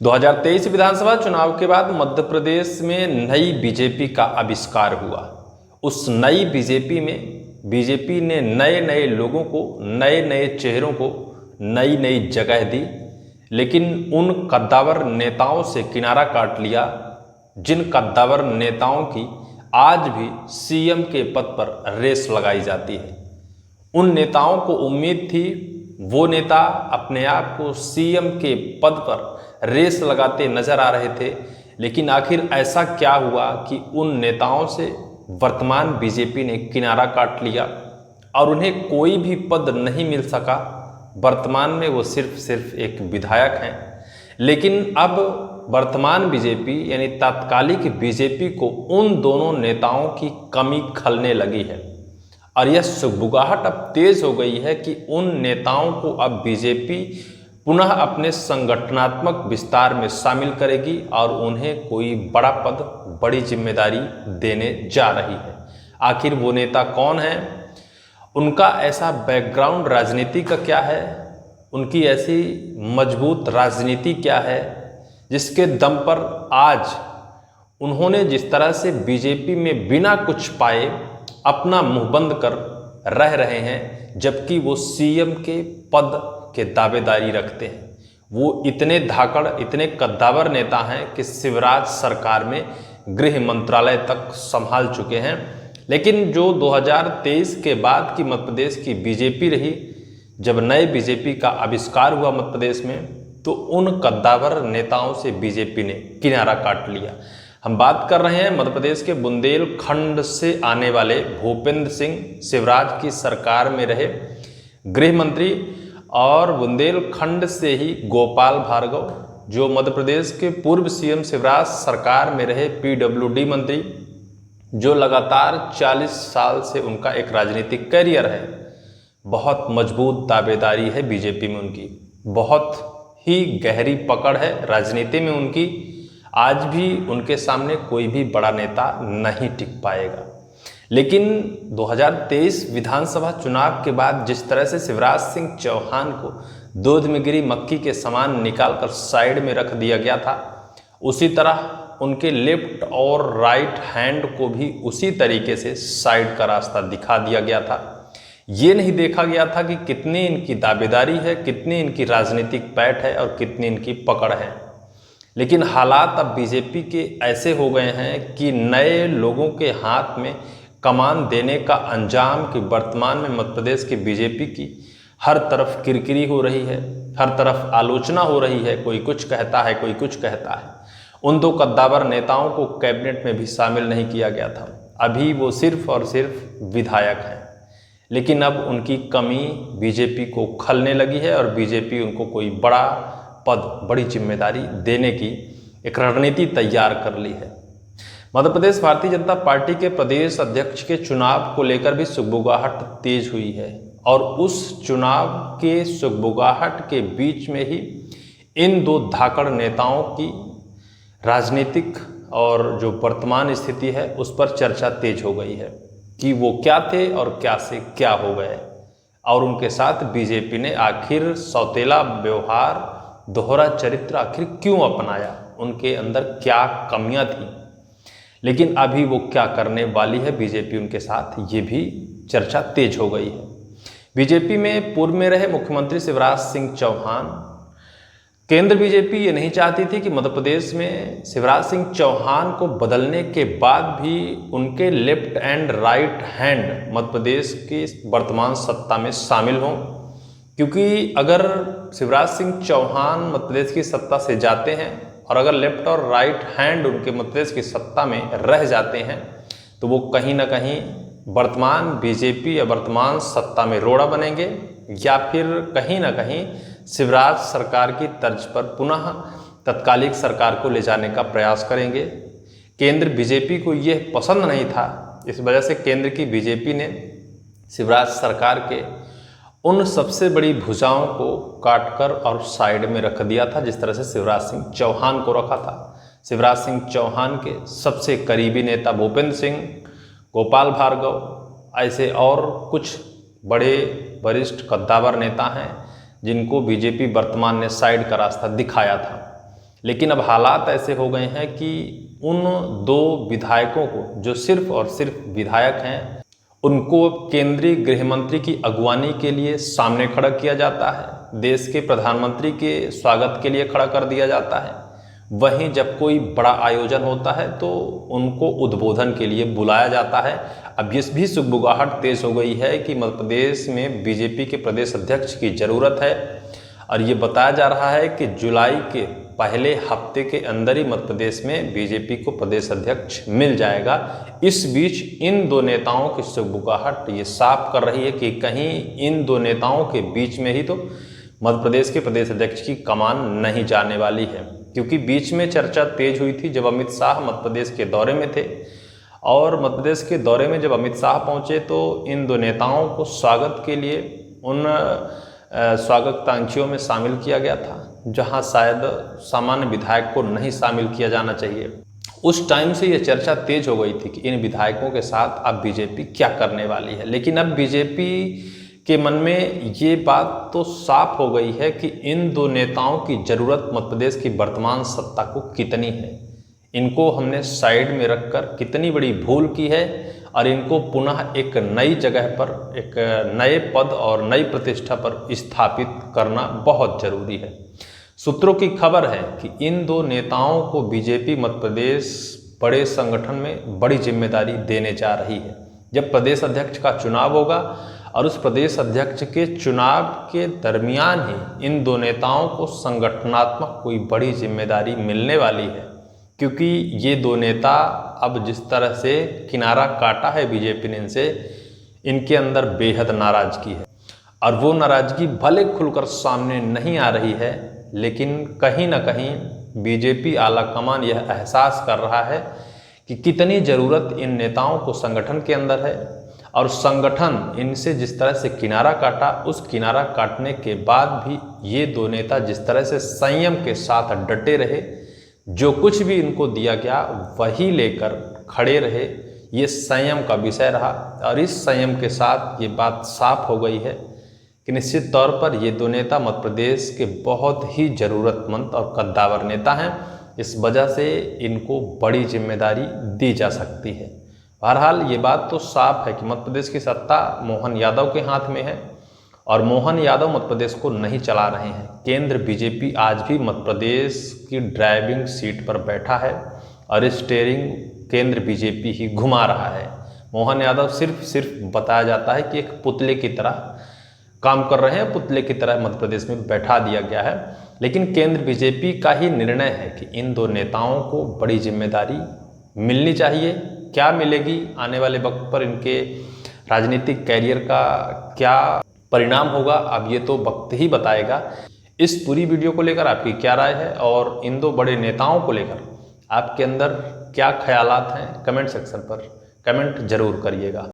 2023 विधानसभा चुनाव के बाद मध्य प्रदेश में नई बीजेपी का आविष्कार हुआ। उस नई बीजेपी में बीजेपी ने नए नए लोगों को, नए नए चेहरों को नई नई जगह दी, लेकिन उन कद्दावर नेताओं से किनारा काट लिया जिन कद्दावर नेताओं की आज भी सीएम के पद पर रेस लगाई जाती है। उन नेताओं को उम्मीद थी वो नेता अपने आप को सीएम के पद पर रेस लगाते नजर आ रहे थे, लेकिन आखिर ऐसा क्या हुआ कि उन नेताओं से वर्तमान बीजेपी ने किनारा काट लिया और उन्हें कोई भी पद नहीं मिल सका। वर्तमान में वो सिर्फ एक विधायक हैं, लेकिन अब वर्तमान बीजेपी यानी तात्कालिक बीजेपी को उन दोनों नेताओं की कमी खलने लगी है और यह सुगबुगाहट अब तेज हो गई है कि उन नेताओं को अब बीजेपी पुनः अपने संगठनात्मक विस्तार में शामिल करेगी और उन्हें कोई बड़ा पद, बड़ी जिम्मेदारी देने जा रही है। आखिर वो नेता कौन है, उनका ऐसा बैकग्राउंड राजनीति का क्या है, उनकी ऐसी मजबूत राजनीति क्या है जिसके दम पर आज उन्होंने जिस तरह से बीजेपी में बिना कुछ पाए अपना मुंह बंद कर रह रहे हैं, जबकि वो सीएम के पद के दावेदारी रखते हैं। वो इतने धाकड़, इतने कद्दावर नेता हैं कि शिवराज सरकार में गृह मंत्रालय तक संभाल चुके हैं। लेकिन जो 2023 के बाद की मध्य प्रदेश की बीजेपी रही, जब नए बीजेपी का आविष्कार हुआ मध्य प्रदेश में, तो उन कद्दावर नेताओं से बीजेपी ने किनारा काट लिया। हम बात कर रहे हैं मध्य प्रदेश के बुंदेलखंड से आने वाले भूपेंद्र सिंह, शिवराज की सरकार में रहे गृह मंत्री, और बुंदेलखंड से ही गोपाल भार्गव, जो मध्य प्रदेश के पूर्व सीएम शिवराज सरकार में रहे पीडब्ल्यूडी मंत्री, जो लगातार 40 साल से उनका एक राजनीतिक करियर है। बहुत मजबूत दावेदारी है बीजेपी में उनकी, बहुत ही गहरी पकड़ है राजनीति में उनकी। आज भी उनके सामने कोई भी बड़ा नेता नहीं टिक पाएगा। लेकिन 2023 विधानसभा चुनाव के बाद जिस तरह से शिवराज सिंह चौहान को दूध में गिरी मक्खी के समान निकालकर साइड में रख दिया गया था, उसी तरह उनके लेफ्ट और राइट हैंड को भी उसी तरीके से साइड का रास्ता दिखा दिया गया था। ये नहीं देखा गया था कि कितनी इनकी दावेदारी है, कितनी इनकी राजनीतिक पैठ है और कितनी इनकी पकड़ है। लेकिन हालात अब बीजेपी के ऐसे हो गए हैं कि नए लोगों के हाथ में कमान देने का अंजाम कि वर्तमान में मध्य प्रदेश की बीजेपी की हर तरफ किरकिरी हो रही है, हर तरफ आलोचना हो रही है। कोई कुछ कहता है, कोई कुछ कहता है। उन दो कद्दावर नेताओं को कैबिनेट में भी शामिल नहीं किया गया था। अभी वो सिर्फ और सिर्फ विधायक हैं, लेकिन अब उनकी कमी बीजेपी को खलने लगी है और बीजेपी उनको कोई बड़ा पद, बड़ी जिम्मेदारी देने की एक रणनीति तैयार कर ली है। मध्य प्रदेश भारतीय जनता पार्टी के प्रदेश अध्यक्ष के चुनाव को लेकर भी सुगबुगाहट तेज हुई है और उस चुनाव के सुगबुगाहट के बीच में ही इन दो धाकड़ नेताओं की राजनीतिक और जो वर्तमान स्थिति है उस पर चर्चा तेज हो गई है कि वो क्या थे और क्या से क्या हो गए, और उनके साथ बीजेपी ने आखिर सौतेला व्यवहार, दोहरा चरित्र आखिर क्यों अपनाया, उनके अंदर क्या कमियां थी। लेकिन अभी वो क्या करने वाली है बीजेपी उनके साथ, ये भी चर्चा तेज हो गई है। बीजेपी में पूर्व में रहे मुख्यमंत्री शिवराज सिंह चौहान, केंद्र बीजेपी ये नहीं चाहती थी कि मध्य प्रदेश में शिवराज सिंह चौहान को बदलने के बाद भी उनके left and right hand Madhya Pradesh की वर्तमान सत्ता में शामिल हों, क्योंकि अगर शिवराज सिंह चौहान मध्य प्रदेश की सत्ता से जाते हैं और अगर लेफ्ट और राइट हैंड उनके मध्य प्रदेश की सत्ता में रह जाते हैं तो वो कहीं ना कहीं वर्तमान बीजेपी या वर्तमान सत्ता में रोड़ा बनेंगे, या फिर कहीं ना कहीं शिवराज सरकार की तर्ज पर पुनः तत्कालिक सरकार को ले जाने का प्रयास करेंगे। केंद्र बीजेपी को यह पसंद नहीं था, इस वजह से केंद्र की बीजेपी ने शिवराज सरकार के उन सबसे बड़ी भुजाओं को काटकर और साइड में रख दिया था, जिस तरह से शिवराज सिंह चौहान को रखा था। शिवराज सिंह चौहान के सबसे करीबी नेता भूपेंद्र सिंह, गोपाल भार्गव, ऐसे और कुछ बड़े वरिष्ठ कद्दावर नेता हैं जिनको बीजेपी वर्तमान ने साइड का रास्ता दिखाया था। लेकिन अब हालात ऐसे हो गए हैं कि उन दो विधायकों को, जो सिर्फ और सिर्फ विधायक हैं, उनको केंद्रीय गृह मंत्री की अगुवानी के लिए सामने खड़ा किया जाता है, देश के प्रधानमंत्री के स्वागत के लिए खड़ा कर दिया जाता है। वहीं जब कोई बड़ा आयोजन होता है तो उनको उद्बोधन के लिए बुलाया जाता है। अब ये भी सुगबुगाहट तेज हो गई है कि मध्य प्रदेश में बीजेपी के प्रदेश अध्यक्ष की ज़रूरत है, और ये बताया जा रहा है कि जुलाई के पहले हफ्ते के अंदर ही मध्य प्रदेश में बीजेपी को प्रदेश अध्यक्ष मिल जाएगा। इस बीच इन दो नेताओं की सुगबुगाहट ये साफ कर रही है कि कहीं इन दो नेताओं के बीच में ही तो मध्य प्रदेश के प्रदेश अध्यक्ष की कमान नहीं जाने वाली है, क्योंकि बीच में चर्चा तेज हुई थी जब अमित शाह मध्य प्रदेश के दौरे में थे, और मध्य प्रदेश के दौरे में जब अमित शाह पहुंचे तो इन दो नेताओं को स्वागत के लिए उन स्वागतांक्षियों में शामिल किया गया था जहां शायद सामान्य विधायक को नहीं शामिल किया जाना चाहिए। उस टाइम से ये चर्चा तेज हो गई थी कि इन विधायकों के साथ अब बीजेपी क्या करने वाली है। लेकिन अब बीजेपी के मन में ये बात तो साफ हो गई है कि इन दो नेताओं की ज़रूरत मध्य प्रदेश की वर्तमान सत्ता को कितनी है। इनको हमने साइड में रखकर कितनी बड़ी भूल की है, और इनको पुनः एक नई जगह पर, एक नए पद और नई प्रतिष्ठा पर स्थापित करना बहुत ज़रूरी है। सूत्रों की खबर है कि इन दो नेताओं को बीजेपी मध्य प्रदेश बड़े संगठन में बड़ी जिम्मेदारी देने जा रही है। जब प्रदेश अध्यक्ष का चुनाव होगा और उस प्रदेश अध्यक्ष के चुनाव के दरमियान ही इन दो नेताओं को संगठनात्मक कोई बड़ी जिम्मेदारी मिलने वाली है, क्योंकि ये दो नेता अब जिस तरह से किनारा काटा है बीजेपी ने इनसे, इनके अंदर बेहद नाराज़गी है, और वो नाराज़गी भले खुलकर सामने नहीं आ रही है, लेकिन कहीं ना कहीं बीजेपी आला कमान यह एहसास कर रहा है कि कितनी ज़रूरत इन नेताओं को संगठन के अंदर है, और संगठन इनसे जिस तरह से किनारा काटा, उस किनारा काटने के बाद भी ये दो नेता जिस तरह से संयम के साथ डटे रहे, जो कुछ भी इनको दिया गया वही लेकर खड़े रहे, ये संयम का विषय रहा। और इस संयम के साथ ये बात साफ हो गई है कि निश्चित तौर पर ये दो नेता मध्य प्रदेश के बहुत ही ज़रूरतमंद और कद्दावर नेता हैं। इस वजह से इनको बड़ी जिम्मेदारी दी जा सकती है। बहरहाल ये बात तो साफ है कि मध्य प्रदेश की सत्ता मोहन यादव के हाथ में है, और मोहन यादव मध्य प्रदेश को नहीं चला रहे हैं। केंद्र बीजेपी आज भी मध्य प्रदेश की ड्राइविंग सीट पर बैठा है, और स्टीयरिंग केंद्र बीजेपी ही घुमा रहा है। मोहन यादव सिर्फ बताया जाता है कि एक पुतले की तरह काम कर रहे हैं, पुतले की तरह मध्य प्रदेश में बैठा दिया गया है। लेकिन केंद्र बीजेपी का ही निर्णय है कि इन दो नेताओं को बड़ी जिम्मेदारी मिलनी चाहिए। क्या मिलेगी आने वाले वक्त पर, इनके राजनीतिक कैरियर का क्या परिणाम होगा, अब ये तो वक्त ही बताएगा। इस पूरी वीडियो को लेकर आपकी क्या राय है, और इन दो बड़े नेताओं को लेकर आपके अंदर क्या ख्यालात हैं, कमेंट सेक्शन पर कमेंट जरूर करिएगा।